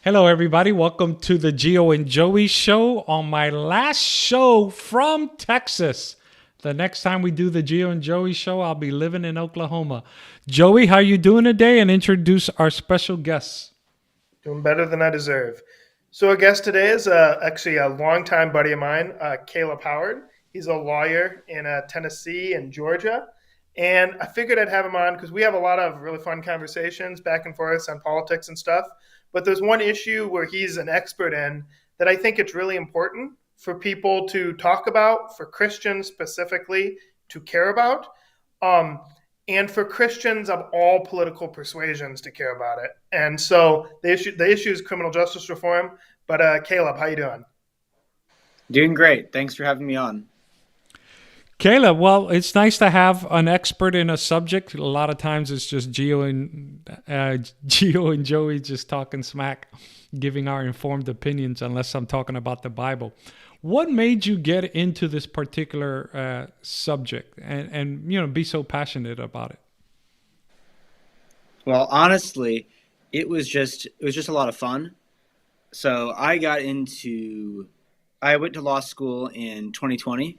Hello, everybody. Welcome to the Geo and Joey show on my last show from Texas. The next time we do the Geo and Joey show, I'll be living in Oklahoma. Joey, how you doing today? And introduce our special guests. Doing better than I deserve. So, our guest today is actually a longtime buddy of mine, Caleb Howard. He's a lawyer in Tennessee and Georgia. And I figured I'd have him on because we have a lot of really fun conversations back and forth on politics and stuff. But there's one issue where he's an expert in that I think it's really important for people to talk about, for Christians specifically to care about. Um, and for Christians of all political persuasions to care about it. And so the issue is criminal justice reform. But Caleb, how you doing? Doing great. Thanks for having me on. Caleb, well, it's nice to have an expert in a subject. A lot of times it's just Geo and Joey just talking smack, giving our informed opinions, unless I'm talking about the Bible. What made you get into this particular subject and be so passionate about it? Well, honestly, it was just a lot of fun. So I went to law school in 2020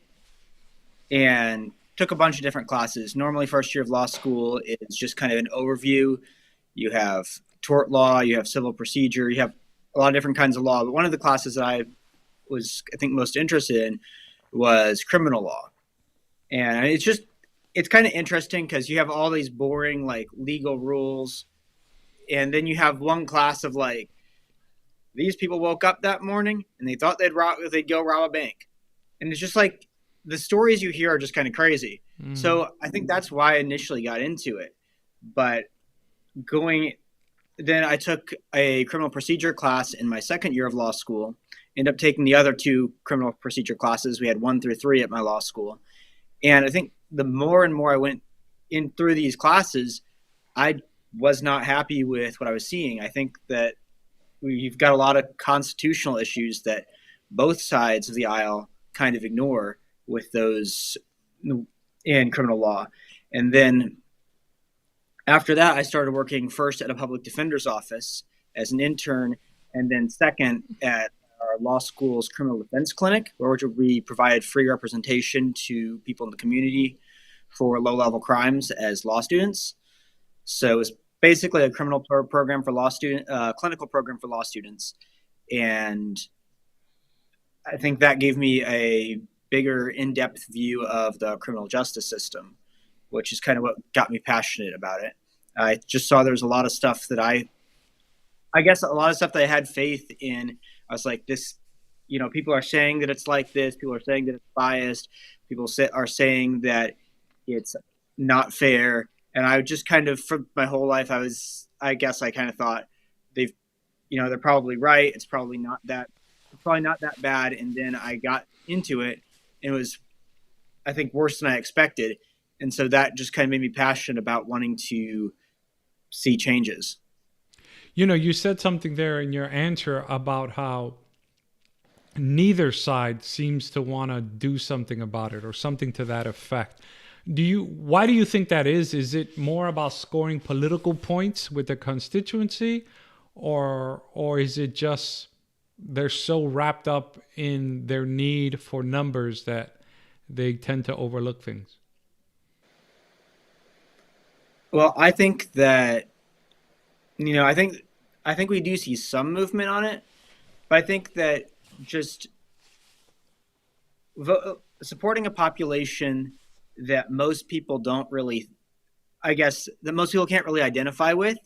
and took a bunch of different classes. Normally, first year of law school is just kind of an overview. You have tort law, you have civil procedure, you have a lot of different kinds of law. But one of the classes that I think, most interested in was criminal law. And it's kind of interesting because you have all these boring, like, legal rules. And then you have one class of, like, these people woke up that morning and they thought they'd go rob a bank. And it's just like the stories you hear are just kind of crazy. Mm. So I think that's why I initially got into it. But going then I took a criminal procedure class in my second year of law school. Ended up taking the other two criminal procedure classes. We had 1 through 3 at my law school. And I think the more and more I went in through these classes, I was not happy with what I was seeing. I think that we've got a lot of constitutional issues that both sides of the aisle kind of ignore with those in criminal law. And then after that, I started working first at a public defender's office as an intern, and then second at our law school's criminal defense clinic, where we provided free representation to people in the community for low-level crimes as law students. So it's basically a program for clinical program for law students, and I think that gave me a bigger, in-depth view of the criminal justice system, which is kind of what got me passionate about it. I just saw there was a lot of stuff that I guess a lot of stuff that I had faith in. I was like, this, people are saying that it's like this. People are saying that it's biased. Are saying that it's not fair. And I just kind of, for my whole life, I guess I kind of thought they've, they're probably right. It's probably not that bad. And then I got into it, and it was, I think, worse than I expected. And so that just kind of made me passionate about wanting to see changes. You said something there in your answer about how neither side seems to want to do something about it or something to that effect. Why do you think that is? Is it more about scoring political points with the constituency, or is it just they're so wrapped up in their need for numbers that they tend to overlook things? Well, I think that, you know, I think I think we do see some movement on it, but I think that just supporting a population that most people don't really, I guess, that most people can't really identify with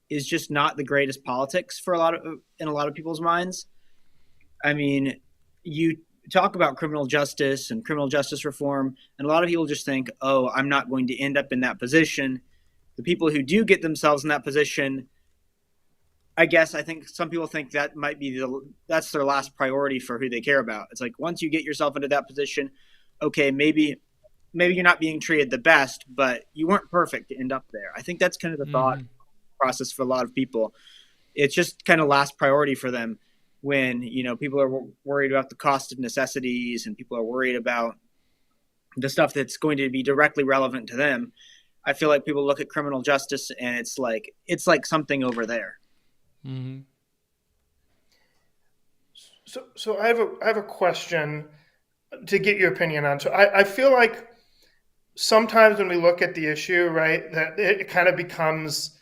is just not the greatest politics for in a lot of people's minds. I mean, you talk about criminal justice and criminal justice reform, and a lot of people just think, "Oh, I'm not going to end up in that position." The people who do get themselves in that position, I think some people think that might be that's their last priority for who they care about. It's like once you get yourself into that position, okay, maybe you're not being treated the best, but you weren't perfect to end up there. I think that's kind of the thought Hmm. process for a lot of people. It's just kind of last priority for them when people are worried about the cost of necessities and people are worried about the stuff that's going to be directly relevant to them. I feel like people look at criminal justice and it's like something over there. Hmm. So I have a question to get your opinion on. So I feel like sometimes when we look at the issue, right, that it kind of becomes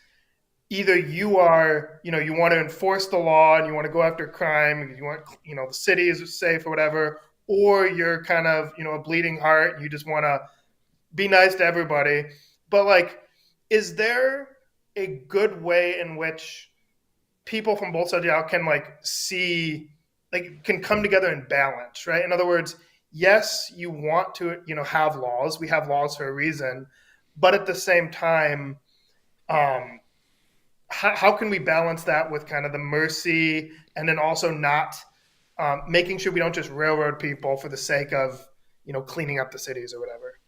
either you are, you want to enforce the law and you want to go after crime, you want, the city is safe or whatever, or you're kind of, a bleeding heart and you just want to be nice to everybody. But like, is there a good way in which people from both sides of the aisle can like see, like, can come together in balance, right? In other words, yes, you want to, have laws. We have laws for a reason, but at the same time, um, how can we balance that with kind of the mercy and then also not making sure we don't just railroad people for the sake of, cleaning up the cities or whatever?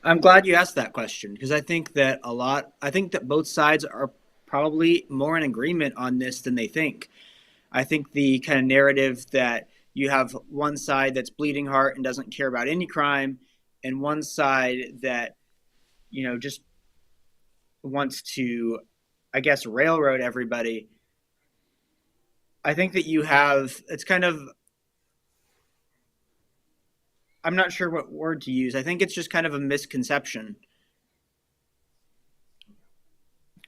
I'm glad you asked that question because I think that both sides are probably more in agreement on this than they think. I think the kind of narrative that you have one side that's bleeding heart and doesn't care about any crime, and one side that, just wants to, I guess, railroad everybody. I think that it's kind of, I'm not sure what word to use. I think it's just kind of a misconception.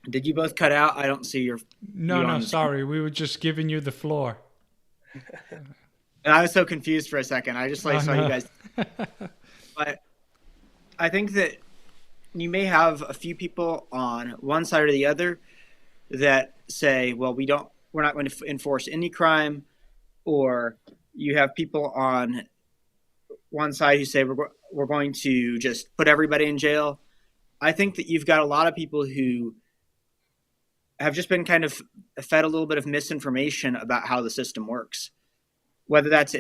Did you both cut out? I don't see No, you no, on the screen. sorry. We were just giving you the floor. And I was so confused for a second. I just Oh, saw you no. guys. But I think that you may have a few people on one side or the other that say, well, we're not going to enforce any crime, or you have people on one side who say we're going to just put everybody in jail. I think that you've got a lot of people who have just been kind of fed a little bit of misinformation about how the system works. Whether that's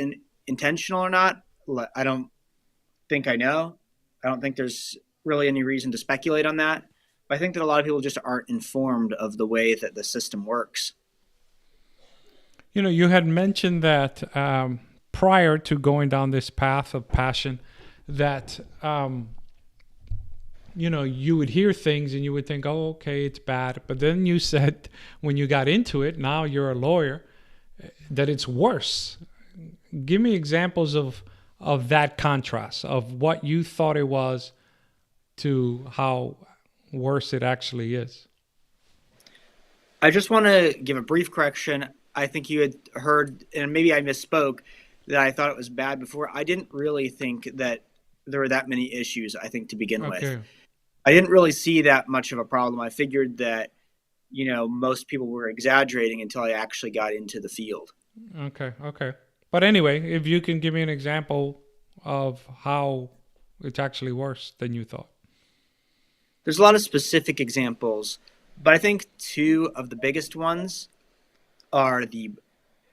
intentional or not, I don't think I know. I don't think there's really any reason to speculate on that. But I think that a lot of people just aren't informed of the way that the system works. You had mentioned that prior to going down this path of passion, that you would hear things and you would think, oh, okay, it's bad. But then you said when you got into it, now you're a lawyer, that it's worse. Give me examples of that contrast, of what you thought it was to how worse it actually is. I just want to give a brief correction. I think you had heard, and maybe I misspoke, that I thought it was bad before. I didn't really think that there were that many issues, I think, to begin with. Okay. I didn't really see that much of a problem. I figured that, most people were exaggerating until I actually got into the field. Okay. But anyway, if you can give me an example of how it's actually worse than you thought. There's a lot of specific examples, but I think two of the biggest ones are the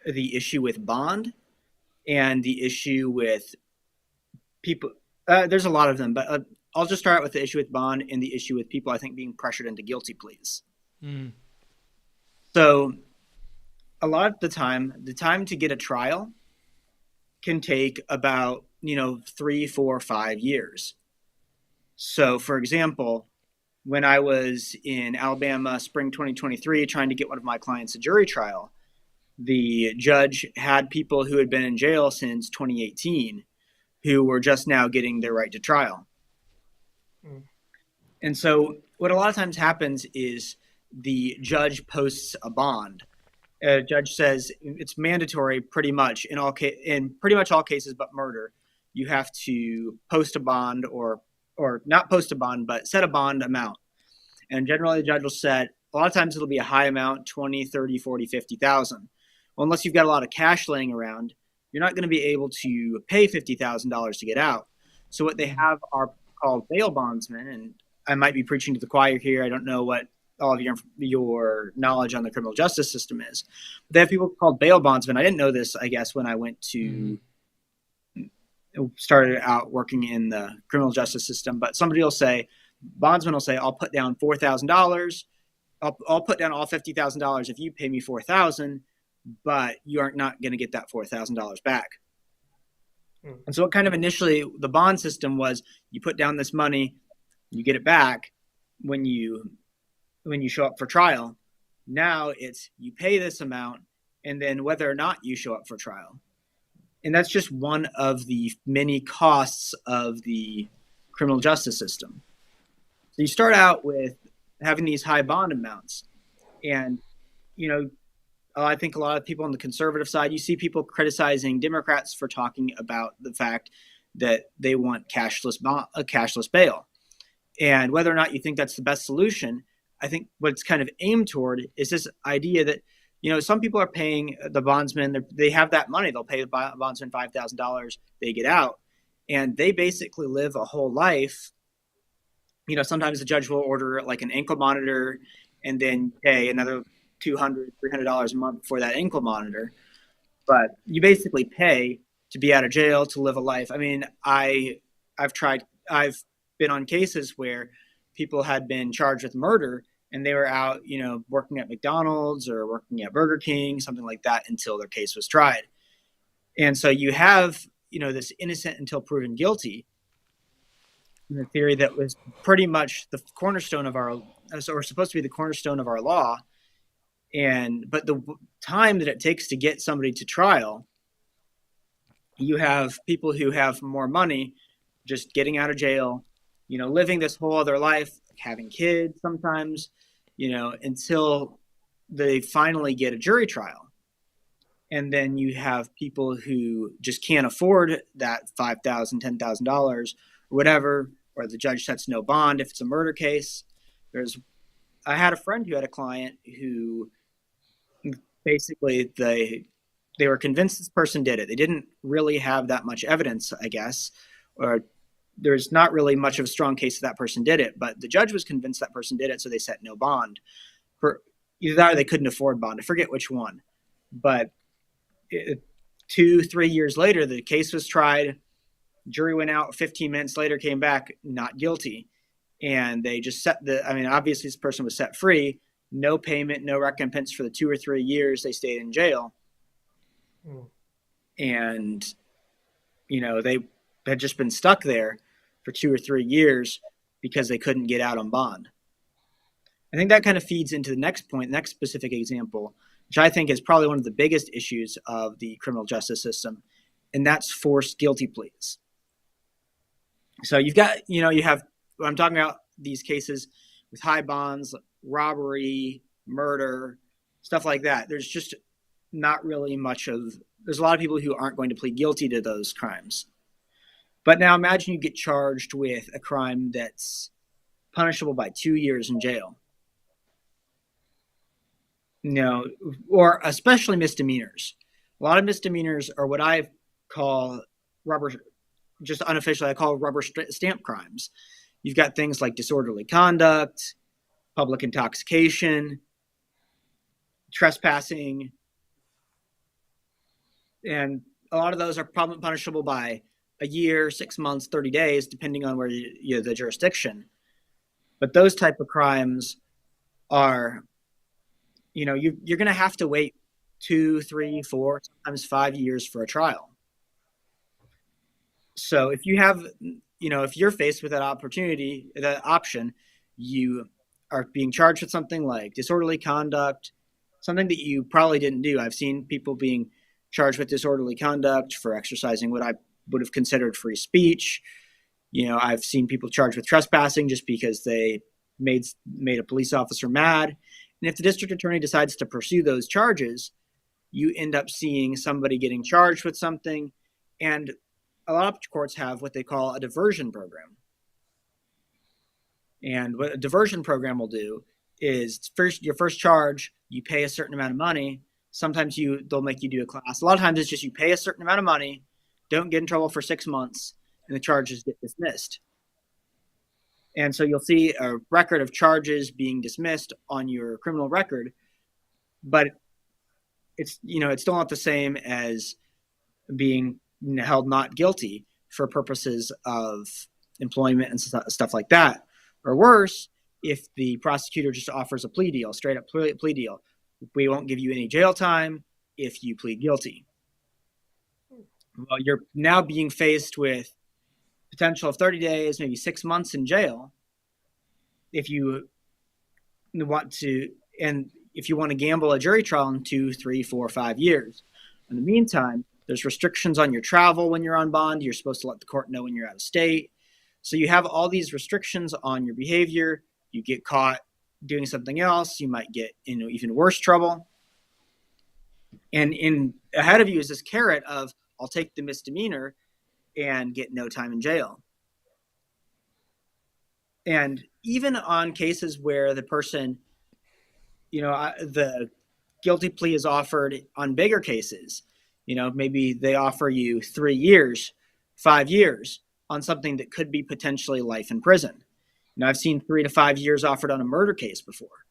issue with bond and the issue with people. There's a lot of them, but I'll just start out with the issue with bond and the issue with people, I think, being pressured into guilty pleas. Mm. So a lot of the time to get a trial can take about 3, 4, 5 years. So, for example, when I was in Alabama spring 2023 trying to get one of my clients a jury trial, the judge had people who had been in jail since 2018 who were just now getting their right to trial. Mm. And so what a lot of times happens is the judge posts a bond. A judge says it's mandatory pretty much in pretty much all cases but murder. You have to post a bond or not post a bond, but set a bond amount. And generally the judge will set, a lot of times it'll be a high amount, 20, 30, 40, 50,000. Well, unless you've got a lot of cash laying around, you're not going to be able to pay $50,000 to get out. So what they have are called bail bondsmen, and I might be preaching to the choir here. I don't know what all of your knowledge on the criminal justice system is. But they have people called bail bondsmen. I didn't know this, I guess, when I went to started out working in the criminal justice system. But bondsman will say, I'll put down $4,000. I'll put down all $50,000 if you pay me $4,000, but you are not going to get that $4,000 back. And so what kind of initially the bond system was, you put down this money, you get it back when you show up for trial. Now it's you pay this amount and then whether or not you show up for trial. And that's just one of the many costs of the criminal justice system. So you start out with having these high bond amounts. And, I think a lot of people on the conservative side, you see people criticizing Democrats for talking about the fact that they want a cashless bail. And whether or not you think that's the best solution, I think what it's kind of aimed toward is this idea that, some people are paying the bondsman, they have that money, they'll pay the bondsman $5,000, they get out, and they basically live a whole life. Sometimes the judge will order like an ankle monitor and then pay another $200, $300 a month for that ankle monitor. But you basically pay to be out of jail, to live a life. I mean, I've been on cases where people had been charged with murder and they were out, working at McDonald's or working at Burger King, something like that, until their case was tried. And so you have, this innocent until proven guilty, the theory that was pretty much the cornerstone of or supposed to be the cornerstone of our law. But the time that it takes to get somebody to trial, you have people who have more money just getting out of jail, living this whole other life, having kids sometimes, until they finally get a jury trial. And then you have people who just can't afford that $5,000, $10,000 or whatever, or the judge sets no bond if it's a murder case. I had a friend who had a client who basically they were convinced this person did it. They didn't really have that much evidence, I guess, or there's not really much of a strong case that person did it, but the judge was convinced that person did it, so they set no bond. For either that or they couldn't afford bond. I forget which one. But 2-3 years later, the case was tried. Jury went out 15 minutes later, came back not guilty. And they just obviously this person was set free, no payment, no recompense for the 2 or 3 years they stayed in jail. And, they had just been stuck there for 2 or 3 years because they couldn't get out on bond. I think that kind of feeds into the next point, next specific example, which I think is probably one of the biggest issues of the criminal justice system, and that's forced guilty pleas. So you have, when I'm talking about these cases with high bonds, robbery, murder, stuff like that, there's just not really there's a lot of people who aren't going to plead guilty to those crimes. But now imagine you get charged with a crime that's punishable by 2 years in jail. Or especially misdemeanors. A lot of misdemeanors are what I call just unofficially, I call rubber stamp crimes. You've got things like disorderly conduct, public intoxication, trespassing, and a lot of those are probably punishable by a year, 6 months, 30 days, depending on where the jurisdiction. But those type of crimes are, you're going to have to wait 2, 3, 4, sometimes 5 years for a trial. So if you have, if you're faced with that option, you are being charged with something like disorderly conduct, something that you probably didn't do. I've seen people being charged with disorderly conduct for exercising what I would have considered free speech. I've seen people charged with trespassing just because they made a police officer mad. And if the district attorney decides to pursue those charges, you end up seeing somebody getting charged with something. And a lot of courts have what they call a diversion program. And what a diversion program will do is your first charge, you pay a certain amount of money. Sometimes they'll make you do a class. A lot of times it's just you pay a certain amount of money, don't get in trouble for 6 months, and the charges get dismissed. And so you'll see a record of charges being dismissed on your criminal record, but it's still not the same as being held not guilty for purposes of employment and stuff like that. Or worse, if the prosecutor just offers a plea deal, straight up plea deal, we won't give you any jail time if you plead guilty. Well, you're now being faced with potential of 30 days, maybe 6 months in jail if you want to, and if you want to gamble a jury trial in 2, 3, 4, 5 years. In the meantime, there's restrictions on your travel when you're on bond. You're supposed to let the court know when you're out of state. So you have all these restrictions on your behavior. You get caught doing something else, you might get in even worse trouble. And in ahead of you is this carrot of, I'll take the misdemeanor and get no time in jail. And even on cases where the person, the guilty plea is offered on bigger cases, maybe they offer you 3 years, 5 years on something that could be potentially life in prison. I've seen 3 to 5 years offered on a murder case before.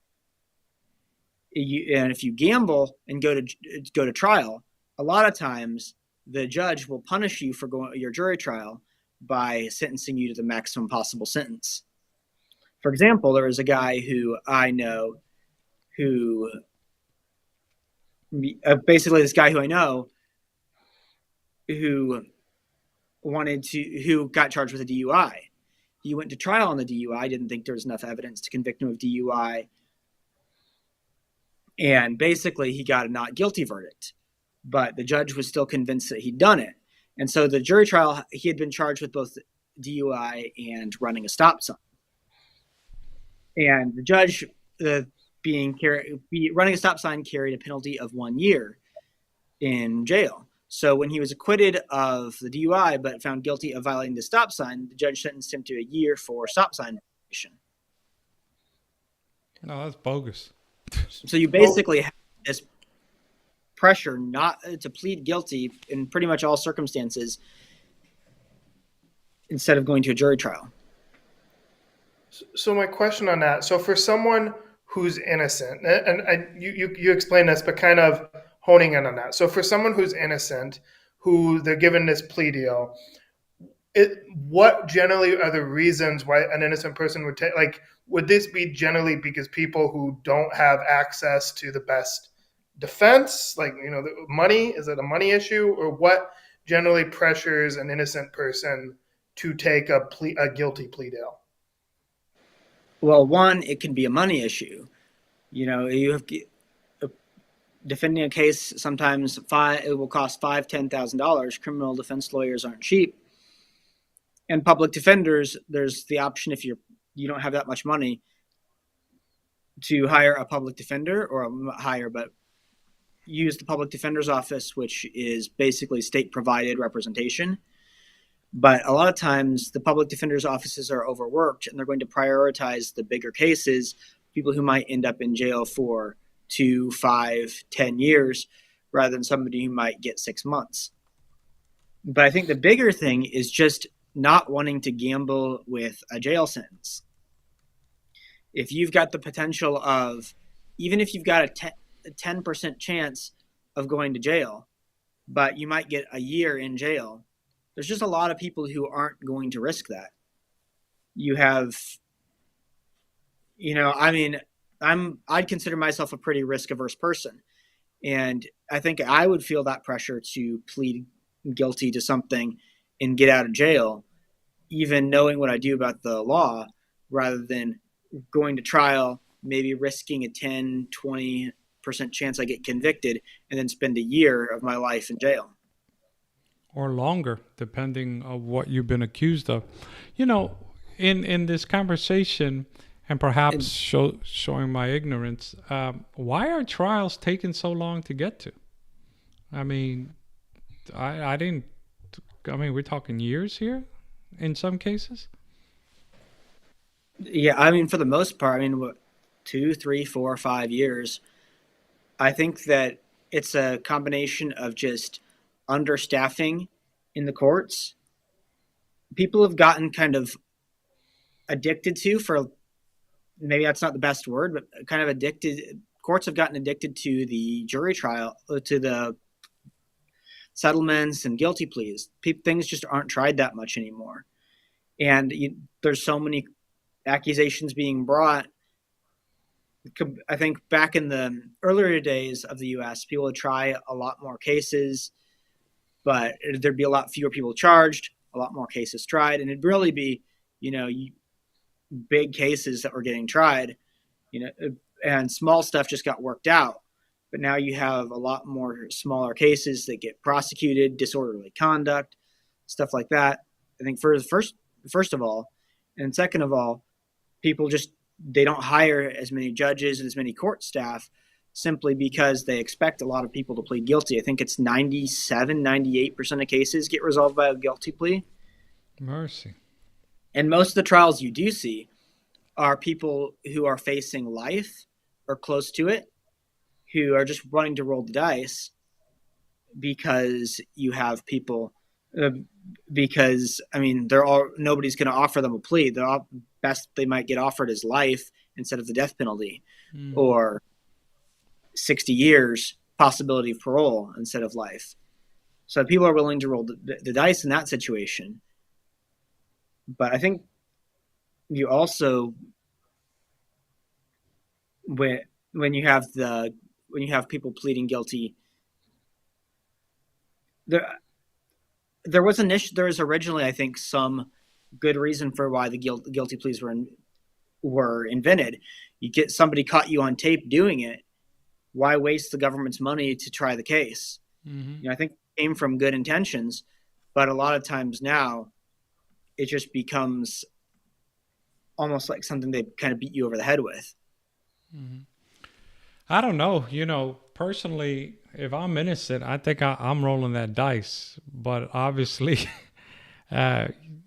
And if you gamble and go to trial, a lot of times the judge will punish you for going your jury trial by sentencing you to the maximum possible sentence. For example, there was a guy who I know who basically this guy who I know who got charged with a DUI. He went to trial on the DUI, didn't think there was enough evidence to convict him of DUI. And basically he got a not guilty verdict, but the judge was still convinced that he'd done it. And so the jury trial, he had been charged with both DUI and running a stop sign. And the judge, running a stop sign, carried a penalty of 1 year in jail. So when he was acquitted of the DUI but found guilty of violating the stop sign, the judge sentenced him to a year for stop sign violation. No, that's bogus. So you basically have this pressure not to plead guilty in pretty much all circumstances instead of going to a jury trial. So my question on that, so for someone who's innocent, and you explained this, but kind of honing in on that. So for someone who's innocent, who they're given this plea deal, what generally are the reasons why an innocent person would take, would this be generally because people who don't have access to the best defense, the money? Is it a money issue, or what generally pressures an innocent person to take a guilty plea deal? Well, one, it can be a money issue. You have defending a case. Sometimes it will cost $5,000-$10,000. Criminal defense lawyers aren't cheap, and public defenders. There's the option if you don't have that much money to hire a public defender, or but use the public defender's office, which is basically state provided representation. But a lot of times the public defender's offices are overworked, and they're going to prioritize the bigger cases, people who might end up in jail for 2, 5, 10 years, rather than somebody who might get 6 months. But I think the bigger thing is just not wanting to gamble with a jail sentence. If you've got the potential of, even if you've got a 10% chance of going to jail, but you might get a year in jail, there's just a lot of people who aren't going to risk that. You have, I'd consider myself a pretty risk-averse person. And I think I would feel that pressure to plead guilty to something and get out of jail, even knowing what I do about the law, rather than going to trial, maybe risking a 10, 20% chance I get convicted, and then spend a year of my life in jail. Or longer, depending on what you've been accused of. In this conversation, and perhaps showing my ignorance, why are trials taking so long to get to? We're talking years here in some cases? Yeah, for the most part, 2, 3, 4, 5 years. I think that it's a combination of just understaffing in the courts. People have gotten kind of addicted to, for maybe that's not the best word, but kind of addicted. Courts have gotten addicted to the jury trial, to the settlements and guilty pleas. Things just aren't tried that much anymore. And there's so many accusations being brought. I think back in the earlier days of the U.S., people would try a lot more cases, but there'd be a lot fewer people charged, a lot more cases tried, and it'd really be, big cases that were getting tried. and small stuff just got worked out. But now you have a lot more smaller cases that get prosecuted, disorderly conduct, stuff like that. I think first of all, and second of all, people just they don't hire as many judges and as many court staff simply because they expect a lot of people to plead guilty. I think it's 97, 98% of cases get resolved by a guilty plea. Mercy. And most of the trials you do see are people who are facing life or close to it, who are just wanting to roll the dice because you have people. Because I mean, nobody's going to offer them a plea. The best they might get offered is life instead of the death penalty, or 60 years possibility of parole instead of life. So people are willing to roll the dice in that situation. But I think you also, when you have people pleading guilty, there was originally, I think, some good reason for why the guilty pleas were invented. You get somebody caught you on tape doing it. Why waste the government's money to try the case? I think it came from good intentions, but a lot of times now it just becomes almost like something they kind of beat you over the head with. I don't know. Personally, if I'm innocent, I think I'm rolling that dice. But obviously,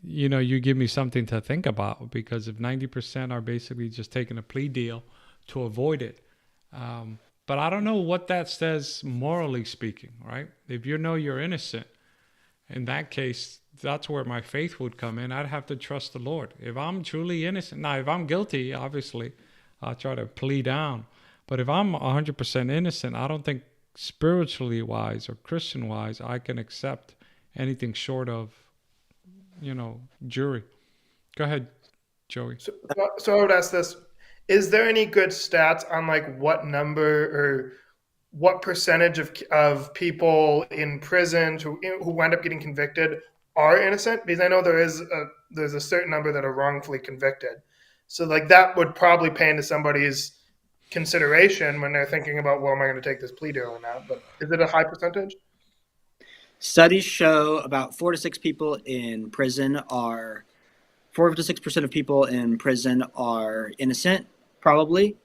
you give me something to think about, because if 90% are basically just taking a plea deal to avoid it. But I don't know what that says morally speaking, right? If you're innocent, in that case, that's where my faith would come in. I'd have to trust the Lord. If I'm truly innocent, now if I'm guilty, obviously, I'll try to plea down. But if I'm 100% innocent, I don't think spiritually wise or Christian wise, I can accept anything short of, jury. Go ahead, Joey. So I would ask this: is there any good stats on like what number or what percentage of people in prison who wind up getting convicted are innocent? Because I know there's a certain number that are wrongfully convicted. So like that would probably pay into somebody's consideration when they're thinking about, well, am I going to take this plea deal or not? But is it a high percentage? Studies show about 4 to 6 people in prison are 4 to 6% of people in prison are innocent, probably,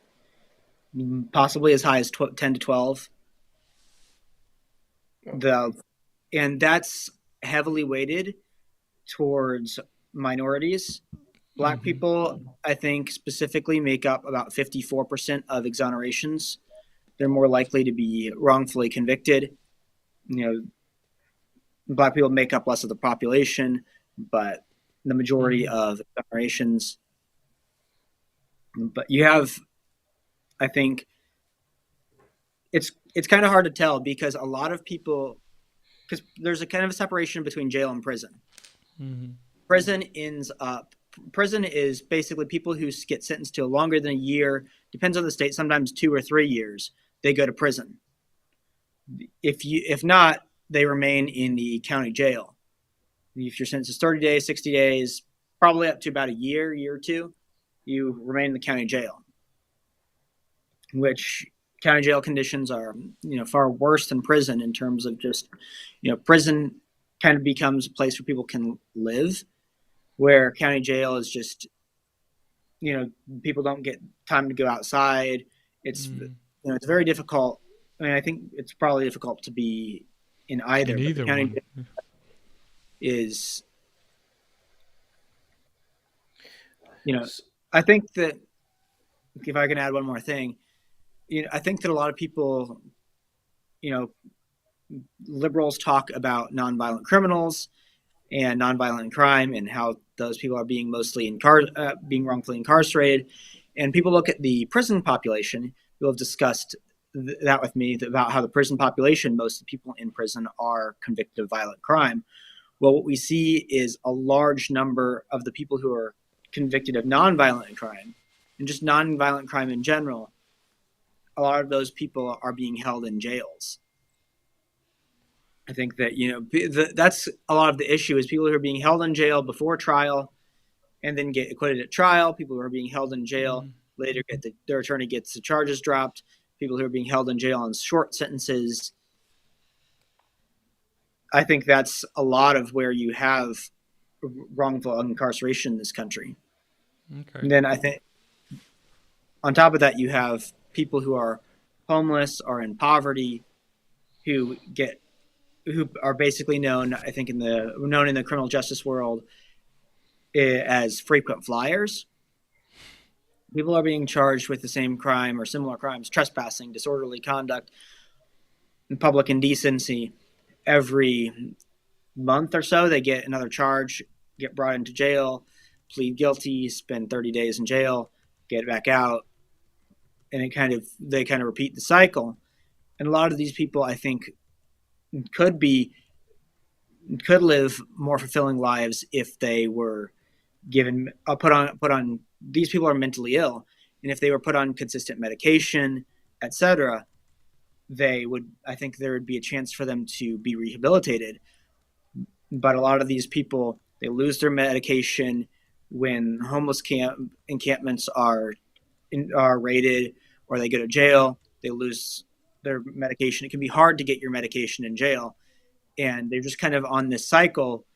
possibly as high as 10 to 12. And that's heavily weighted towards minorities. Black people, I think, specifically make up about 54% of exonerations. They're more likely to be wrongfully convicted. Black people make up less of the population, but the majority of exonerations. But you have, I think, it's kind of hard to tell because a lot of people, because there's a kind of a separation between jail and prison. Prison is basically people who get sentenced to longer than a year, depends on the state, sometimes 2 or 3 years, they go to prison. If not, they remain in the county jail. If your sentence is 30 days, 60 days, probably up to about a year or two, you remain in the county jail, which county jail conditions are, far worse than prison in terms of just, prison kind of becomes a place where people can live, where county jail is just, people don't get time to go outside. It's, it's very difficult. I mean, I think it's probably difficult to be in either. In either county one. jail is, I think that if I can add one more thing, I think that a lot of people, liberals talk about nonviolent criminals and nonviolent crime and how those people are being mostly being wrongfully incarcerated. And people look at the prison population. People have discussed that with me about how the prison population, most of the people in prison are convicted of violent crime. Well, what we see is a large number of the people who are convicted of nonviolent crime and just nonviolent crime in general. A lot of those people are being held in jails. I think that, that's a lot of the issue is people who are being held in jail before trial and then get acquitted at trial, people who are being held in jail later their attorney gets the charges dropped, people who are being held in jail on short sentences. I think that's a lot of where you have wrongful incarceration in this country. Okay. And then I think on top of that, you have people who are homeless or in poverty who are basically known, I think, in the criminal justice world as frequent flyers. People are being charged with the same crime or similar crimes: trespassing, disorderly conduct, and public indecency. Every month or so, they get another charge, get brought into jail, plead guilty, spend 30 days in jail, get back out, and they kind of repeat the cycle. And a lot of these people, I think, could live more fulfilling lives if they were given put on. These people are mentally ill, and if they were put on consistent medication, etc., I think there would be a chance for them to be rehabilitated. But a lot of these people, they lose their medication when homeless encampments are raided, or they go to jail. They lose their medication. It can be hard to get your medication in jail, and they're just kind of on this cycle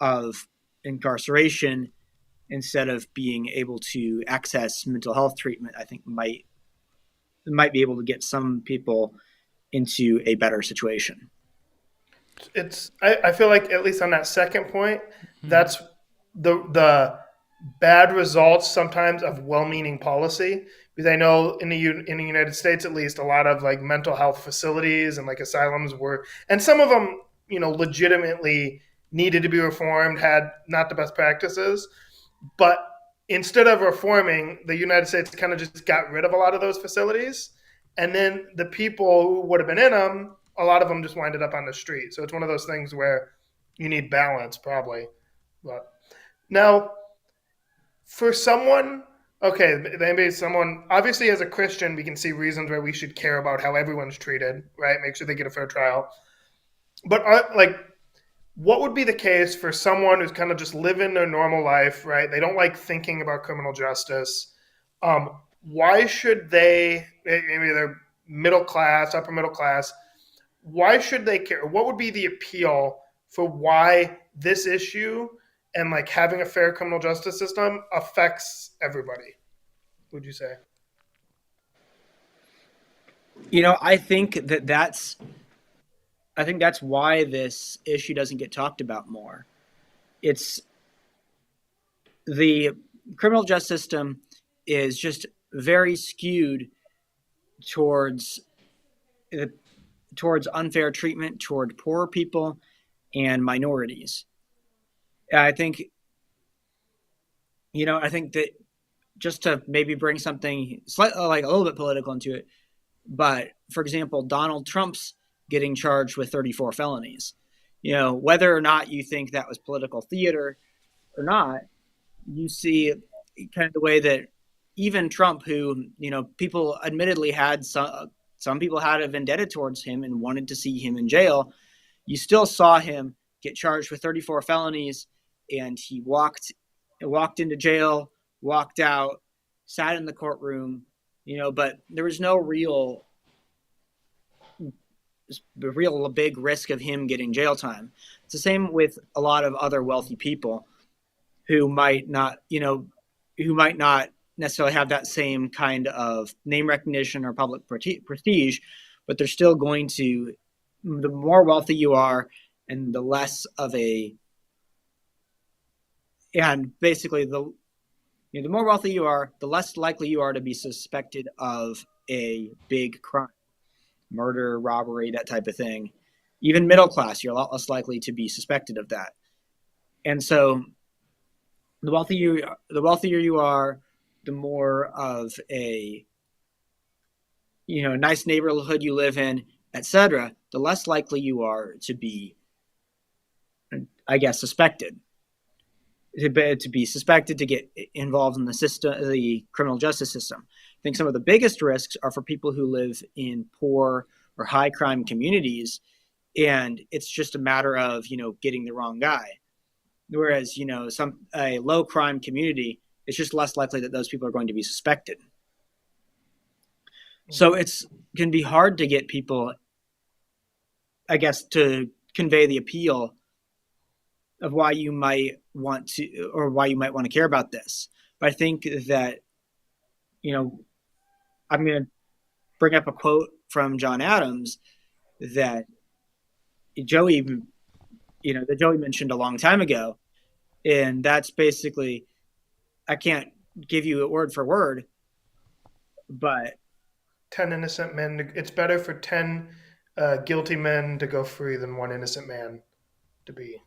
of incarceration instead of being able to access mental health treatment. I think might be able to get some people into a better situation. I feel like, at least on that second point, that's the bad results sometimes of well-meaning policy. Because I know in the United States, at least, a lot of like mental health facilities and like asylums were, and some of them, legitimately needed to be reformed, had not the best practices, but instead of reforming, the United States kind of just got rid of a lot of those facilities, and then the people who would have been in them, a lot of them just winded up on the street. So it's one of those things where you need balance, probably. But now, for someone, okay, maybe someone, obviously as a Christian, we can see reasons where we should care about how everyone's treated, right? Make sure they get a fair trial. But what would be the case for someone who's kind of just living their normal life, right? They don't like thinking about criminal justice. Why should they, maybe they're middle class, upper middle class, why should they care? What would be the appeal for why this issue and like having a fair criminal justice system affects everybody, would you say? I think that's why this issue doesn't get talked about more. It's the criminal justice system is just very skewed towards unfair treatment toward poor people and minorities. I think that, just to maybe bring something slightly like a little bit political into it, but for example, Donald Trump's getting charged with 34 felonies. Whether or not you think that was political theater or not, you see kind of the way that even Trump, who, people admittedly had some people had a vendetta towards him and wanted to see him in jail, you still saw him get charged with 34 felonies, and he walked into jail, walked out, sat in the courtroom, but there was no real big risk of him getting jail time. It's the same with a lot of other wealthy people who might not necessarily have that same kind of name recognition or public prestige, but they're still going to, the more wealthy you are and the less of a, and basically the more wealthy you are, the less likely you are to be suspected of a big crime, murder, robbery, that type of thing. Even middle class, you're a lot less likely to be suspected of that. And so the wealthier you are, the more of a nice neighborhood you live in, etc., the less likely you are to be, I guess, suspected. To be suspected, to get involved in the criminal justice system. I think some of the biggest risks are for people who live in poor or high crime communities, and it's just a matter of getting the wrong guy. Whereas a low crime community, it's just less likely that those people are going to be suspected. So it's can be hard to get people, I guess, to convey the appeal of why you might want to, or why you might want to care about this. But I think that, you know, I'm going to bring up a quote from John Adams that Joey, that Joey mentioned a long time ago. And that's basically, I can't give you it word for word, but 10 innocent men. It's better for 10 guilty men to go free than one innocent man to be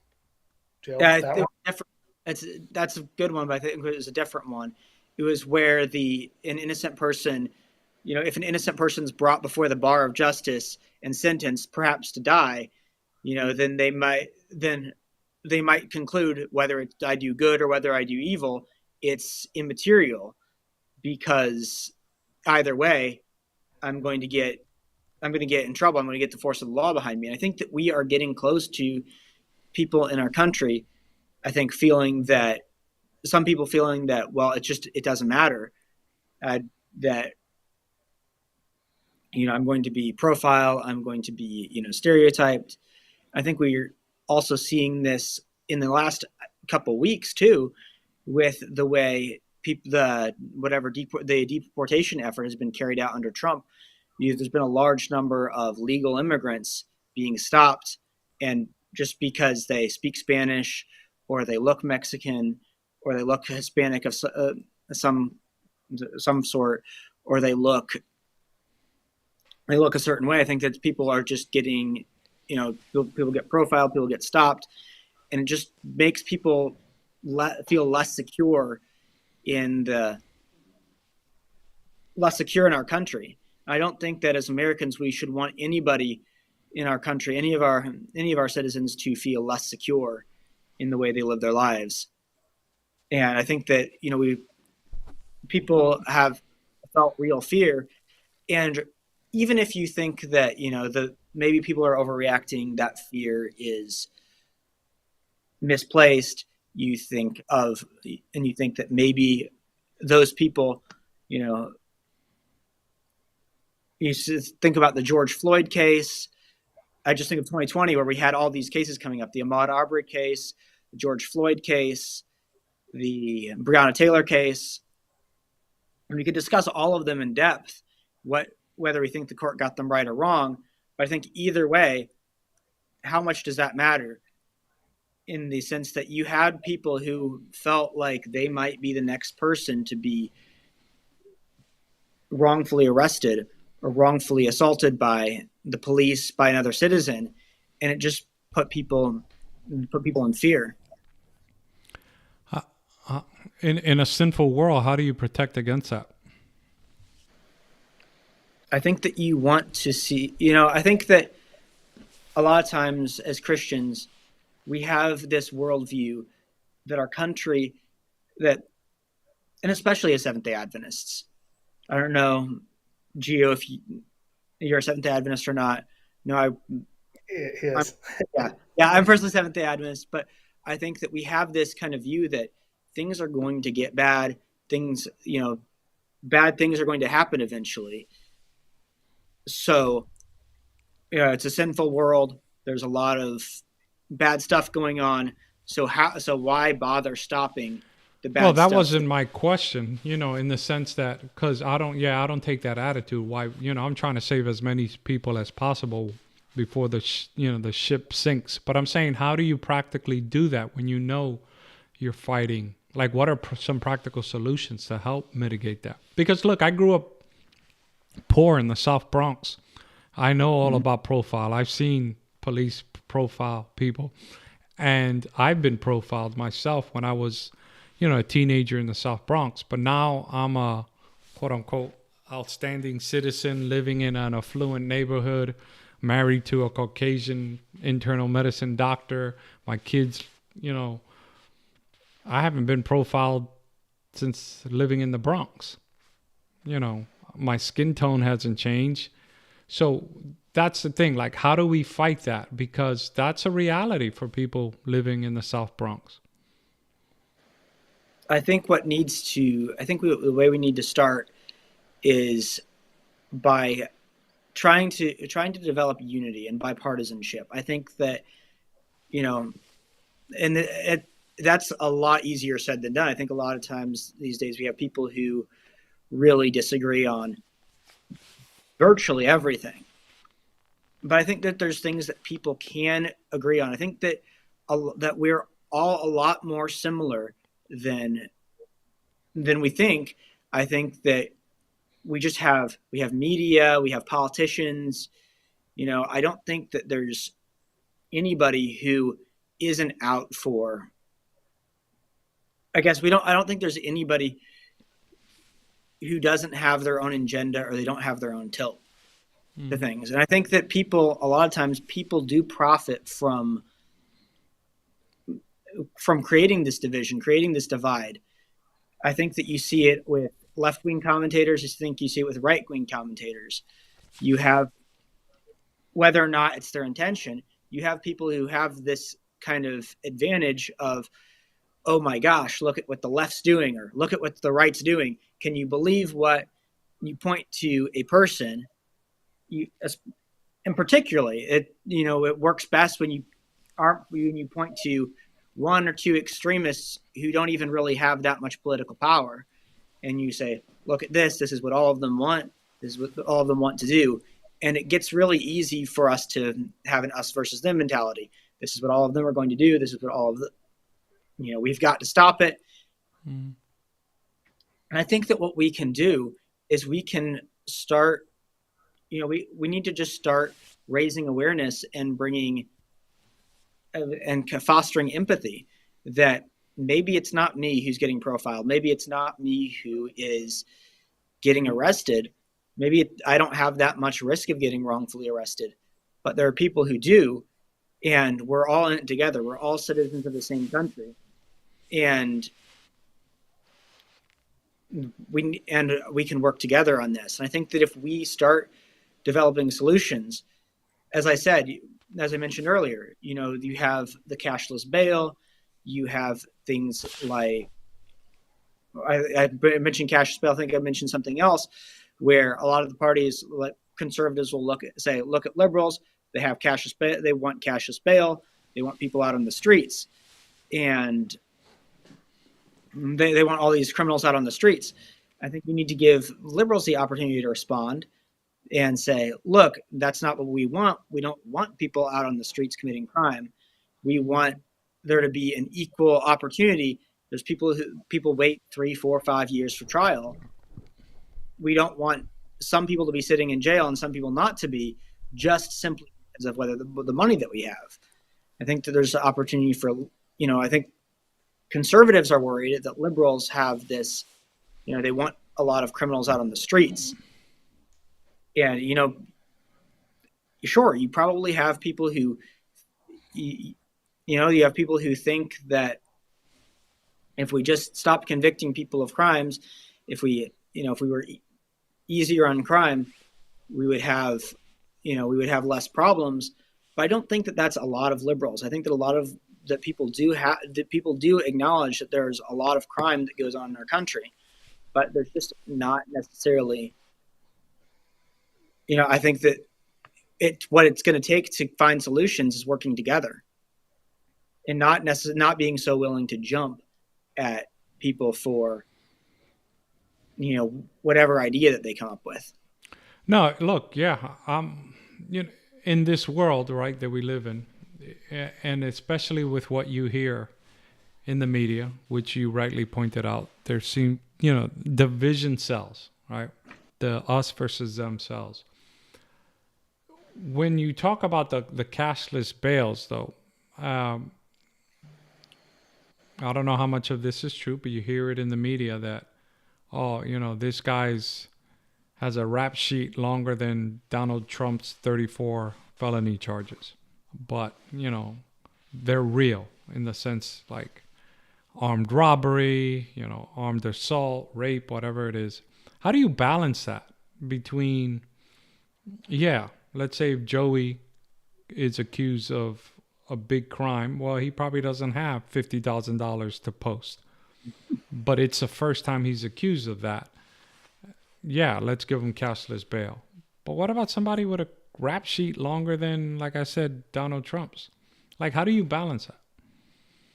jailed. I That think one? that's a good one, but I think it was a different one. It was where an innocent person, if an innocent person's brought before the bar of justice and sentenced, perhaps to die, then they might conclude whether it's I do good or whether I do evil, it's immaterial, because either way, I'm going to get in trouble. I'm going to get the force of the law behind me. And I think that we are getting close to people in our country, I think, some people feeling that, well, it doesn't matter, that, I'm going to be profiled, I'm going to be, stereotyped. I think we're also seeing this in the last couple of weeks too, with the way the deportation effort has been carried out under Trump. There's been a large number of legal immigrants being stopped, and just because they speak Spanish or they look Mexican or they look Hispanic of some sort, or they look a certain way, I think that people are just getting, people get profiled, people get stopped, and it just makes people feel less secure in our country. I don't think that as Americans we should want anybody in our country, any of our citizens, to feel less secure in the way they live their lives. And I think that people have felt real fear, and even if you think that maybe people are overreacting, that fear is misplaced. You think that maybe those people, you think about the George Floyd case. I just think of 2020, where we had all these cases coming up: the Ahmaud Arbery case, the George Floyd case, the Breonna Taylor case. And we could discuss all of them in depth, whether we think the court got them right or wrong. But I think either way, how much does that matter? In the sense that you had people who felt like they might be the next person to be wrongfully arrested or wrongfully assaulted by the police, by another citizen, and it just put people in fear. In a sinful world, how do you protect against that? I think that you want to see, I think that a lot of times as Christians, we have this worldview that our country, and especially as Seventh-day Adventists, I don't know, Gio, if you're a Seventh-day Adventist or not. No, I'm personally Seventh-day Adventist, but I think that we have this kind of view that things are going to get bad. Bad things are going to happen eventually. So, it's a sinful world. There's a lot of bad stuff going on. So why bother stopping the bad stuff? Well, that wasn't my question, in the sense that, because I don't take that attitude. Why, I'm trying to save as many people as possible before the ship sinks. But I'm saying, how do you practically do that when you're fighting? Like, what are some practical solutions to help mitigate that? Because look, I grew up poor in the South Bronx. I know all about profile. I've seen police profile people, and I've been profiled myself when I was, a teenager in the South Bronx. But now I'm a quote unquote outstanding citizen living in an affluent neighborhood, married to a Caucasian internal medicine doctor. My kids, I haven't been profiled since living in the Bronx. My skin tone hasn't changed. So that's the thing. Like, how do we fight that? Because that's a reality for people living in the South Bronx. I think the way we need to start is by trying to develop unity and bipartisanship. I think that, you know, and that's a lot easier said than done. I think a lot of times these days we have people who really disagree on virtually everything. But I think that there's things that people can agree on. I think that that we're all a lot more similar than we think. I think that we have media, we have politicians. You know, I don't think that there's anybody who isn't out for. I guess I don't think there's anybody who doesn't have their own agenda or they don't have their own tilt to things. And I think that a lot of times people do profit from creating this division, creating this divide. I think that you see it with left-wing commentators. I think you see it with right-wing commentators. You have, whether or not it's their intention, you have people who have this kind of advantage of, oh my gosh, look at what the left's doing, or look at what the right's doing. Can you believe what you point to a person? And particularly, it works best when you point to one or two extremists who don't even really have that much political power, and you say, look at this. This is what all of them want. This is what all of them want to do. And it gets really easy for us to have an us versus them mentality. This is what all of them are going to do. This is what all of the, we've got to stop it. And I think that what we can do is we can start, we need to just start raising awareness and bringing and fostering empathy, that maybe it's not me who's getting profiled. Maybe it's not me who is getting arrested. Maybe I don't have that much risk of getting wrongfully arrested, but there are people who do, and we're all in it together. We're all citizens of the same country, and we can work together on this. And I think that if we start developing solutions, as I mentioned earlier, you have the cashless bail, you have things like, I mentioned cashless bail. I think I mentioned something else where a lot of the parties, like conservatives, will look at liberals. They have cashless bail. They want cashless bail. They want people out on the streets, and they want all these criminals out on the streets. I think we need to give liberals the opportunity to respond and say, look, that's not what we want. We don't want people out on the streets committing crime. We want there to be an equal opportunity. There's people wait 3, 4, 5 years for trial. We don't want some people to be sitting in jail and some people not to be, just simply because of whether the money that we have. I think that there's an opportunity for, I think conservatives are worried that liberals have this, they want a lot of criminals out on the streets. And, sure, you probably have people who, you have people who think that if we just stopped convicting people of crimes, if we were easier on crime, we would have less problems. But I don't think that that's a lot of liberals. I think that people do acknowledge that there's a lot of crime that goes on in our country, but there's just not necessarily. I think that what it's going to take to find solutions is working together, and not being so willing to jump at people for whatever idea that they come up with. No, look, yeah, in this world, right, that we live in, and especially with what you hear in the media, which you rightly pointed out, there seem division cells, right, the us versus them cells. When you talk about the cashless bails, though, I don't know how much of this is true, but you hear it in the media that, this guy's has a rap sheet longer than Donald Trump's 34 felony charges. But, they're real in the sense like armed robbery, armed assault, rape, whatever it is. How do you balance that between, let's say if Joey is accused of a big crime, well, he probably doesn't have $50,000 to post, but it's the first time he's accused of that. Yeah, let's give him cashless bail. But what about somebody with a rap sheet longer than, like I said, Donald Trump's? Like, how do you balance that?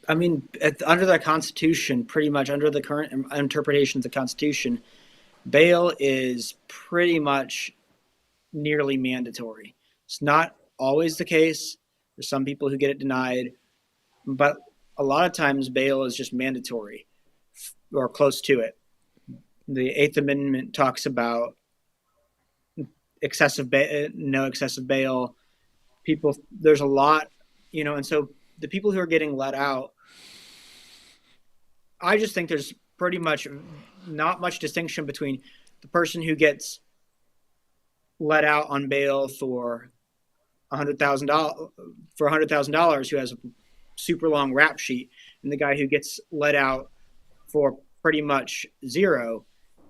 I mean, under the Constitution, pretty much under the current interpretation of the Constitution, bail is pretty much nearly mandatory. It's not always the case. There's some people who get it denied, but a lot of times bail is just mandatory or close to it. The Eighth Amendment talks about no excessive bail. People, there's a lot, and so the people who are getting let out, I just think there's pretty much not much distinction between the person who gets let out on bail for $100,000 who has a super long rap sheet, and the guy who gets let out for pretty much zero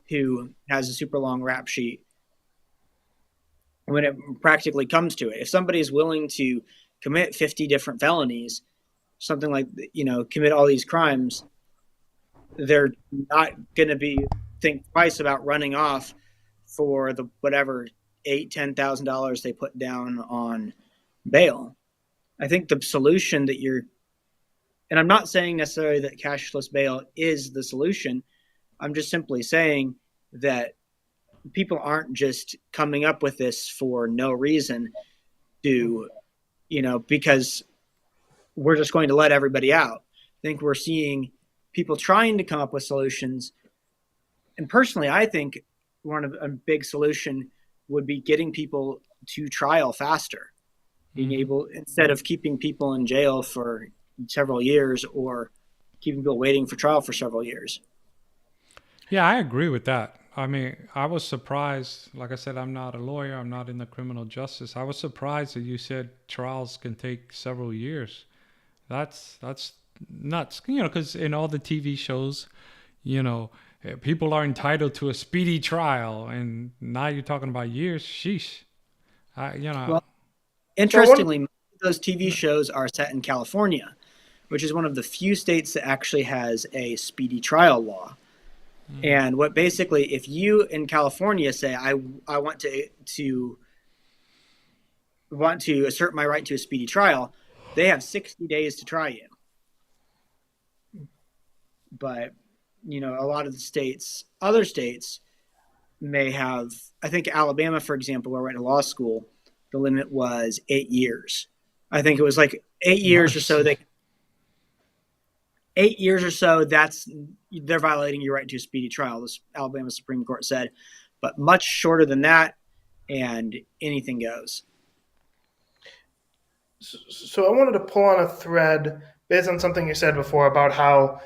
who has a super long rap sheet. When it practically comes to it, if somebody is willing to commit 50 different felonies, something like, commit all these crimes, they're not going to think twice about running off for the whatever $8,000-$10,000 they put down on bail. I think the solution and I'm not saying necessarily that cashless bail is the solution. I'm just simply saying that people aren't just coming up with this for no reason because we're just going to let everybody out. I think we're seeing people trying to come up with solutions. And personally, I think a big solution would be getting people to trial faster, being able, instead of keeping people in jail for several years or keeping people waiting for trial for several years. Yeah, I agree with that. I mean, I was surprised. Like I said, I'm not a lawyer. I'm not in the criminal justice. I was surprised that you said trials can take several years. That's nuts. Because in all the TV shows, people are entitled to a speedy trial, and now you're talking about years. Sheesh. Well, interestingly, those TV shows are set in California, which is one of the few states that actually has a speedy trial law. And what basically, if you in California say, I want to assert my right to a speedy trial, they have 60 days to try you. But, a lot of the other states may have, I think Alabama, for example, where I went to law school, the limit was 8 years. I think it was like 8 years or so. 8 years or so, they're violating your right to a speedy trial, the Alabama Supreme Court said. But much shorter than that, and anything goes. So I wanted to pull on a thread based on something you said before about how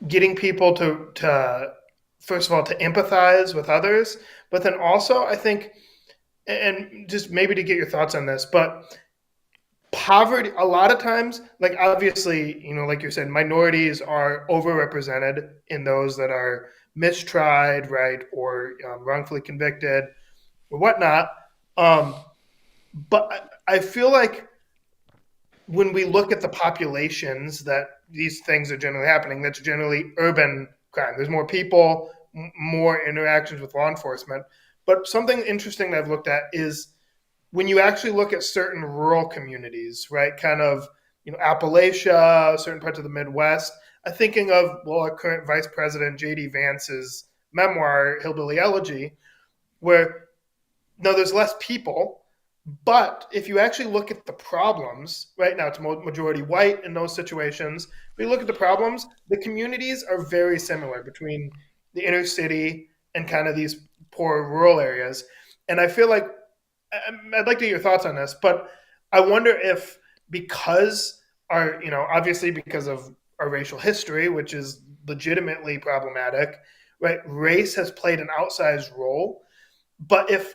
getting people to first of all, to empathize with others, but then also I think, and just maybe to get your thoughts on this, but poverty, a lot of times, like obviously, like you said, minorities are overrepresented in those that are mistried, right, or wrongfully convicted or whatnot. But I feel like when we look at the populations that these things are generally happening, that's generally urban crime. There's more people, more interactions with law enforcement. But something interesting that I've looked at is when you actually look at certain rural communities, right, kind of, Appalachia, certain parts of the Midwest, I'm thinking of, our current Vice President J.D. Vance's memoir, Hillbilly Elegy, where, there's less people, but if you actually look at the problems, right now it's majority white in those situations, if you look at the problems, the communities are very similar between the inner city and kind of these poor rural areas. And I feel like, I'd like to get your thoughts on this, but I wonder if because obviously because of our racial history, which is legitimately problematic, right? Race has played an outsized role. But if